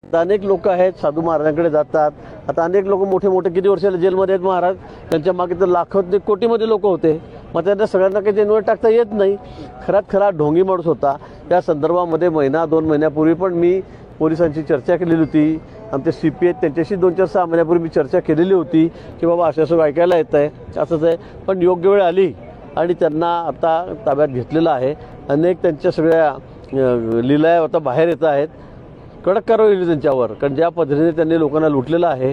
आता अनेक लोक आहेत साधू महाराजांकडे जातात. आता अनेक लोक मोठे मोठे किती वर्षाला जेलमध्ये आहेत महाराज, त्यांच्या मागे तर लाखो ते कोटीमध्ये लोक होते. मग त्यांना सगळ्यांना काही जेलमध्ये टाकता येत नाही. खरात खरा ढोंगी माणूस होता. या संदर्भामध्ये महिना 2 महिन्यापूर्वी पण मी पोलिसांची चर्चा केलेली होती. आमचे CP आहेत त्यांच्याशी 2-4-6 महिन्यापूर्वी मी चर्चा केलेली होती की बाबा असं असं ऐकायला येत आहे, असंच आहे. पण योग्य वेळ आली आणि त्यांना आता ताब्यात घेतलेलं आहे. अनेक त्यांच्या सगळ्या लीला आता बाहेर येत आहेत. कडक कारवाई होईल त्यांच्यावर, कारण ज्या पद्धतीने त्यांनी लोकांना लुटलेलं आहे.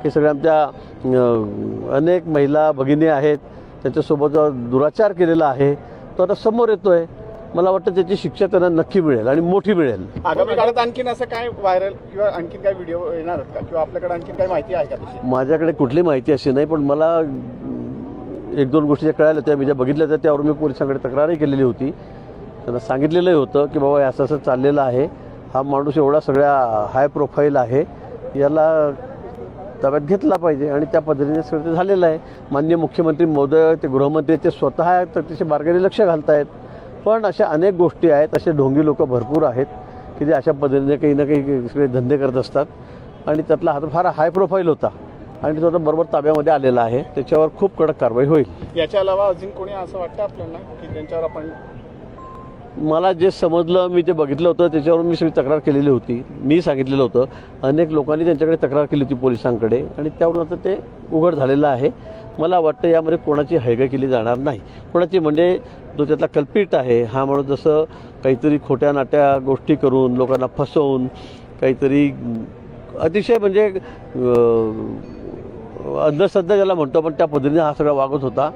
हे सगळ्या आमच्या अनेक महिला भगिनी आहेत, त्यांच्यासोबत दुराचार केलेला आहे, तो आता समोर येतो आहे. मला वाटतं त्याची शिक्षा त्यांना नक्की मिळेल आणि मोठी मिळेल. आगामी काळात आणखीन असं काय व्हायरल किंवा आणखीन काय व्हिडिओ येणार आहेत का, किंवा आपल्याकडे आणखीन काय माहिती आहे का तशी? माझ्याकडे कुठली माहिती अशी नाही, पण मला 1-2 गोष्टी ज्या कळाल्या त्या मी ज्या बघितल्या त्या त्यावर मी पोलिसांकडे तक्रारही केलेली होती. त्यांना सांगितलेलंही होतं की बाबा असं असं चाललेलं आहे, हा माणूस एवढा सगळ्या हाय प्रोफाईल आहे, याला ताब्यात घेतला पाहिजे. आणि त्या पद्धतीने सगळं ते झालेलं आहे. माननीय मुख्यमंत्री महोदय, ते गृहमंत्री ते स्वतः अतिशय बारकाईने लक्ष घालत आहेत. पण अशा अनेक गोष्टी आहेत, असे ढोंगी लोक भरपूर आहेत की जे अशा पद्धतीने काही ना काही सगळे धंदे करत असतात. आणि त्यातला हा फार हाय प्रोफाईल होता आणि तो आता बरोबर ताब्यामध्ये आलेला आहे. त्याच्यावर खूप कडक कारवाई होईल. याच्या अलावा अजून कोणी असं वाटतं आपल्याला की त्यांच्यावर आपण? मला जे समजलं मी ते बघितलं होतं, त्याच्यावर मी सगळी तक्रार केलेली होती. मी सांगितलेलं होतं, अनेक लोकांनी त्यांच्याकडे तक्रार केली होती पोलिसांकडे, आणि त्यावरून आता ते उघड झालेलं आहे. मला वाटतं यामध्ये कोणाची हयगय केली जाणार नाही. कोणाची म्हणजे जो त्यातला कल्पित आहे हा माणूस जसं काहीतरी खोट्या नाट्या गोष्टी करून लोकांना फसवून काहीतरी अतिशय म्हणजे अंधश्रद्धा ज्याला म्हणतो आपण त्या पद्धतीने हा सगळा वागत होता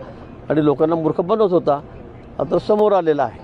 आणि लोकांना मूर्ख बनवत होता, आता समोर आलेला आहे.